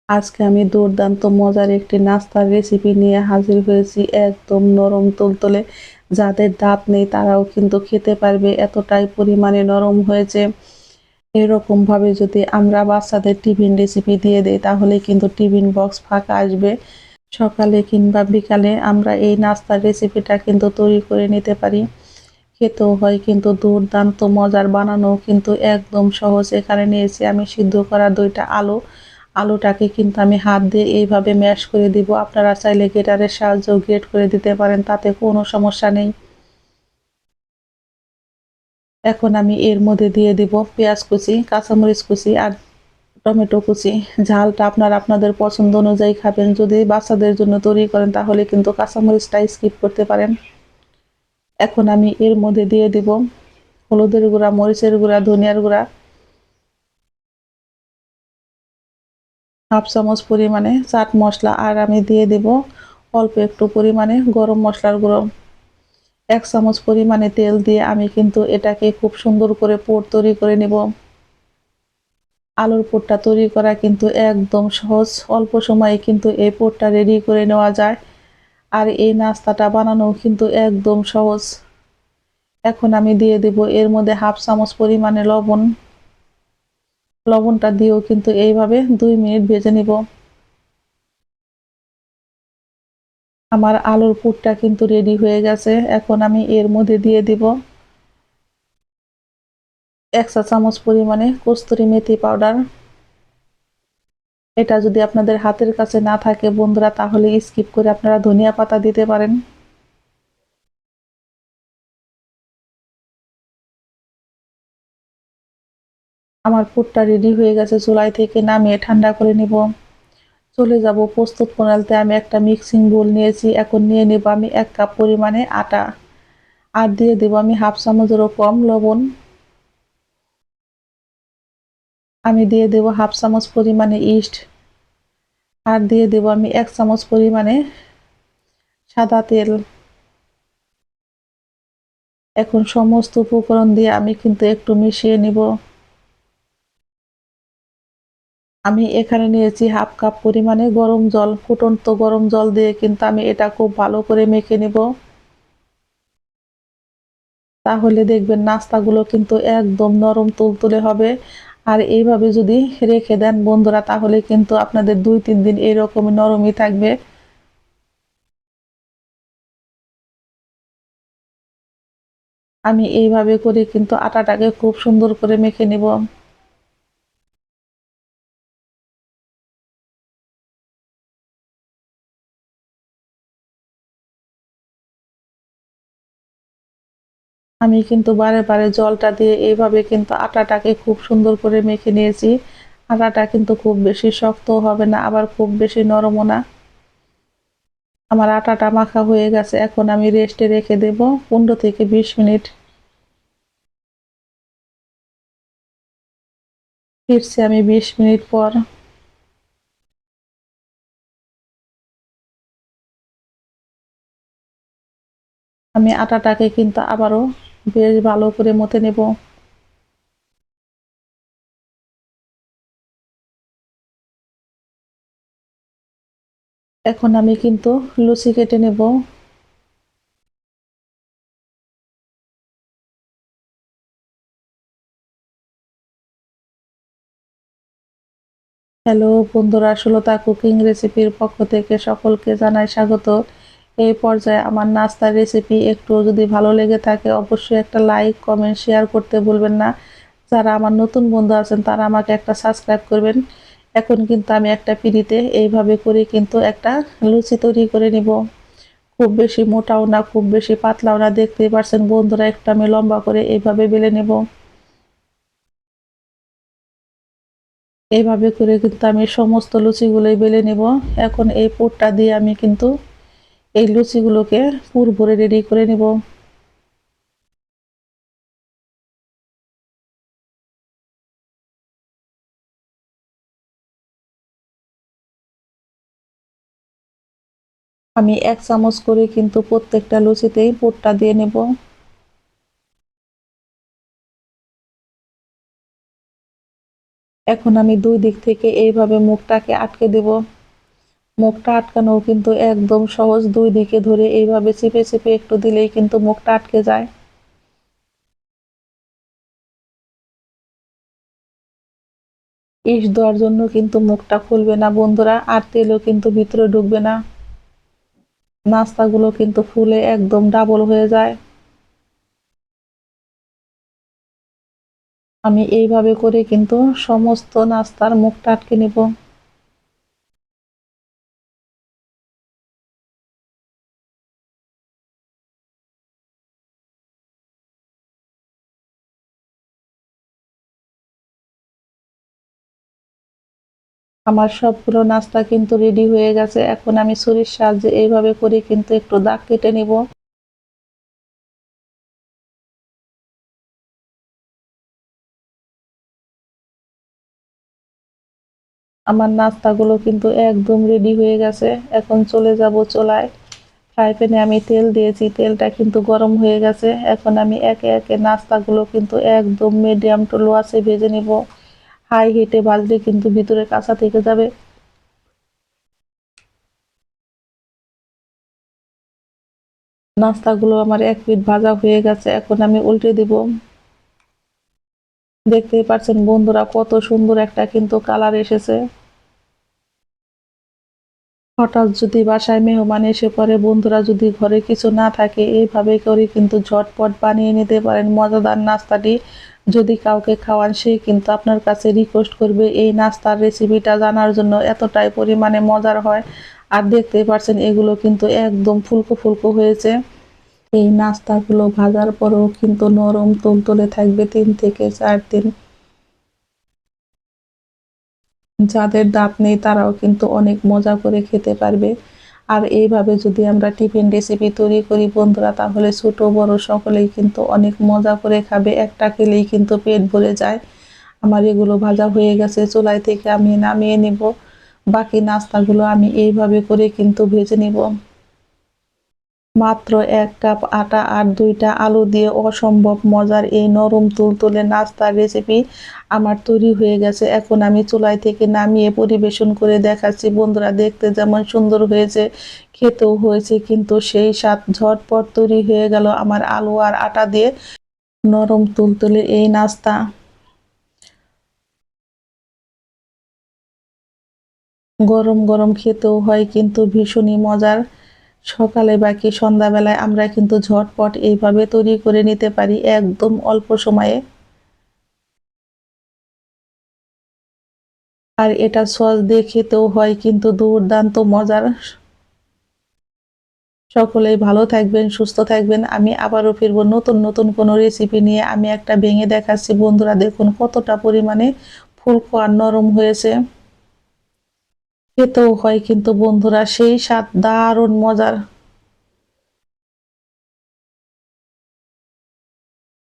আজকে আমি দুর্দান্ত মজার একটি নাস্তার রেসিপি নিয়ে হাজির হয়েছি। একদম নরম তুলতুলে, যাদের দাঁত নেই তারাও কিন্তু খেতে পারবে, এতটাই পরিমাণে নরম হয়েছে। এরকমভাবে যদি আমরা বাচ্চাদের টিফিন রেসিপি দিয়ে দেই তাহলে কিন্তু টিফিন বক্স ফাঁকা আসবে। সকালে কিংবা বিকালে আমরা এই নাস্তার রেসিপিটা কিন্তু তৈরি করে নিতে পারি। খেতেও হয় কিন্তু দুর্দান্ত মজার, বানানোও কিন্তু একদম সহজ। এখানে নিয়েছি আমি সিদ্ধ করা ২ টা আলু। আলুটাকে কিন্তু আমি হাত দিয়ে এইভাবে ম্যাশ করে দিব। আপনারা চাইলে গ্রেটারের সাহায্যেও গ্রেট করে দিতে পারেন, তাতে কোনো সমস্যা নেই। এখন আমি এর মধ্যে দিয়ে দিব পেঁয়াজ কুচি, কাঁচামরিচ কুচি আর টমেটো কুচি। ঝালটা আপনারা আপনাদের পছন্দ অনুযায়ী খাবেন। যদি বাচ্চাদের জন্য তৈরি করেন তাহলে কিন্তু কাঁচামরিচটা স্কিপ করতে পারেন। এখন আমি এর মধ্যে দিয়ে দিব হলুদের গুঁড়া, মরিচের গুঁড়া, ধনিয়ার গুঁড়া, হাফ চামচ পরিমাণে চাট মশলা, আর আমি দিয়ে দিব অল্প একটু পরিমাণে গরম মশলার গুঁড়ো। ১ চামচ পরিমাণে তেল দিয়ে আমি কিন্তু এটাকে খুব সুন্দর করে পুর তৈরি করে নিব। আলুর পুরটা তৈরি করা কিন্তু একদম সহজ। অল্প সময়ে কিন্তু এই পুরটা রেডি করে নেওয়া যায়। আর এই নাস্তাটা বানানোও কিন্তু একদম সহজ। এখন আমি দিয়ে দিব এর মধ্যে হাফ চামচ পরিমাণে লবণ। লবণটা দিয়েও কিন্তু এইভাবে ২ মিনিট ভেজে নিব। আমার আলুর পুরটা কিন্তু রেডি হয়ে গেছে। এখন আমি এর মধ্যে দিয়ে দিব ১ চা চামচ পরিমাণে কস্তুরি মেথি পাউডার। এটা যদি আপনাদের হাতের কাছে না থাকে বন্ধুরা, তাহলে স্কিপ করে আপনারা ধনিয়া পাতা দিতে পারেন। আমার পুরটা রেডি হয়ে গেছে। চুলাই থেকে নামিয়ে ঠান্ডা করে নিব। চলে যাব প্রস্তুত প্রণালীতে। আমি একটা মিক্সিং বোল নিয়েছি। এখন নিয়ে নেব আমি ১ কাপ পরিমাণে আটা। আর দিয়ে দেব আমি হাফ চামচেরও কম লবণ। আমি দিয়ে দেব হাফ চামচ পরিমাণে ইস্ট। আর দিয়ে দেব আমি ১ চামচ পরিমাণে সাদা তেল। এখন সমস্ত উপকরণ দিয়ে আমি কিন্তু একটু মিশিয়ে নিব। আমি এখানে নিয়েছি হাফ কাপ পরিমাণে গরম জল। ফুটন্ত গরম জল দিয়ে কিন্তু আমি এটা খুব ভালো করে মেখে নিব। তাহলে দেখবেন নাস্তাগুলো কিন্তু একদম নরম তুলতুলে হবে। আর এইভাবে যদি রেখে দেন বন্ধুরা, তাহলে কিন্তু আপনাদের ২-৩ দিন এরকমই নরমই থাকবে। আমি এইভাবে করে কিন্তু আটাটাকে খুব সুন্দর করে মেখে নিব। আমি কিন্তু বারে বারে জলটা দিয়ে এইভাবে কিন্তু আটাটাকে খুব সুন্দর করে মেখে নিয়েছি। আটাটা কিন্তু খুব বেশি শক্তও হবে না, আবার খুব বেশি নরমও না। আমার আটাটা মাখা হয়ে গেছে। এখন আমি রেস্টে রেখে দেব ১৫ থেকে ২০ মিনিট। ফিরছি আমি ২০ মিনিট পর। আমি আটাটাকে কিন্তু আবারও বেশ ভালো করে মথে নেব। এখন আমি কিন্তু লুচি কেটে নেব। হ্যালো বন্ধুরা, সুলতা কুকিং রেসিপির পক্ষ থেকে সকলকে জানাই স্বাগত। এই পর্যায়ে আমার নাস্তার রেসিপি একটুও যদি ভালো লেগে থাকে অবশ্যই একটা লাইক, কমেন্ট, শেয়ার করতে ভুলবেন না। যারা আমার নতুন বন্ধু আছেন তারা আমাকে একটা সাবস্ক্রাইব করবেন। এখন কিন্তু আমি একটা পিঁড়িতে এইভাবে করে কিন্তু একটা লুচি তৈরি করে নিব। খুব বেশি মোটাও না, খুব বেশি পাতলাও না। দেখতেই পারছেন বন্ধুরা, একটু আমি লম্বা করে এইভাবে বেলে নেব। এইভাবে করে কিন্তু আমি সমস্ত লুচিগুলোই বেলে নেব। এখন এই পুরটা দিয়ে আমি কিন্তু এই লুচিগুলোকে পুর ভরে রেডি করে নেব। আমি ১ চামচ করে কিন্তু প্রত্যেকটা লুচিতেই পুরটা দিয়ে নেব। এখন আমি দুই দিক থেকে এইভাবে মুখটাকে আটকে দেব। মুখটা আটকানো কিন্তু একদম সহজ, দুই দিকে ধরে এইভাবে চেপে চেপে একটু দিলেই কিন্তু মুখটা আটকে যায়। ইস দেওয়ার জন্য কিন্তু মুখটা খুলবে না বন্ধুরা, আর তেলও কিন্তু ভিতরে ঢুকবে না, নাস্তাগুলো কিন্তু ফুলে একদম ডাবল হয়ে যায়। আমি এইভাবে করে কিন্তু সমস্ত নাস্তার মুখটা আটকে নিব। আমার সবগুলো নাস্তা কিন্তু রেডি হয়ে গেছে। এখন আমি ছুরির সাহায্যে এইভাবে করে কিন্তু একটু দাগ কেটে নিব। আমার নাস্তাগুলো কিন্তু একদম রেডি হয়ে গেছে। এখন চলে যাব চুলায়। ফ্রাই প্যানে আমি তেল দিয়েছি, তেলটা কিন্তু গরম হয়ে গেছে। এখন আমি একে একে নাস্তাগুলো কিন্তু একদম মিডিয়াম টু লো আঁচে ভেজে নিব। হাই হিটে ভাজলে কিন্তু ভিতরে কাঁচা থেকে যাবে। নাস্তাগুলো আমার এক পিঠ ভাজা হয়ে গেছে, এখন আমি উল্টে দিব। দেখতেই পাচ্ছেন বন্ধুরা কত সুন্দর একটা কিন্তু কালার এসেছে। হঠাৎ যদি বাসায় মেহমান এসে পড়ে বন্ধুরা, যদি ঘরে কিছু না থাকে, এইভাবে করে কিন্তু ঝটপট বানিয়ে নিতে পারেন মজাদার নাস্তাটি। যদি কাউকে খাওয়ান, সে কিন্তু আপনার কাছে রিকোয়েস্ট করবে এই নাস্তার রেসিপিটা জানার জন্য, এতটাই পরিমাণে মজার হয়। আর দেখতেই পাচ্ছেন এগুলো কিন্তু একদম ফুলকো ফুলকো হয়েছে। এই নাস্তাগুলো ভাজার পরেও কিন্তু নরম তুলতুলে থাকবে 3 থেকে 4 দিন। যাদের দাঁত নেই তারাও কিন্তু অনেক মজা করে খেতে পারবে। আর এইভাবে যদি আমরা টিফিন রেসিপি তৈরি করি বন্ধুরা, তাহলে ছোট বড় সকলেই কিন্তু অনেক মজা করে খাবে, একটা খেলেই কিন্তু পেট ভরে যায়। আমার এগুলো ভাজা হয়ে গেছে, চুলাই থেকে আমি নামিয়ে নিব। বাকি নাস্তাগুলো আমি এইভাবে করে কিন্তু ভেজে নিব। মাত্র 1 কাপ আটা আর 2টা আলু দিয়ে অসম্ভব মজার এই নরম তুলতুলে নাস্তার রেসিপি আমার তৈরি হয়ে গেছে। এখন আমি চুলাই থেকে নামিয়ে পরিবেশন করে দেখাচ্ছি বন্ধুরা। দেখতে যেমন সুন্দর হয়েছে, খেতেও হয়েছে কিন্তু সেই স্বাদ। ঝটপট তৈরি হয়ে গেল আমার আলু আর আটা দিয়ে নরম তুলতুলে এই নাস্তা। গরম গরম খেতেও হয় কিন্তু ভীষণই মজার। সকালে বা কি সন্ধ্যাবেলায় আমরা কিন্তু ঝটপট এইভাবে তৈরি করে নিতে পারি একদম অল্প সময়ে। আর এটা সস দিয়ে খেতেও হয় কিন্তু দুর্দান্ত মজার। সকলেই ভালো থাকবেন, সুস্থ থাকবেন। আমি আবারও ফিরবো নতুন নতুন কোনো রেসিপি নিয়ে। আমি একটা ভেঙে দেখাচ্ছি বন্ধুরা, দেখুন কতটা পরিমাণে ফুলকো আর নরম হয়েছে। খেতেও হয় কিন্তু বন্ধুরা সেই স্বাদ, দারুণ মজার।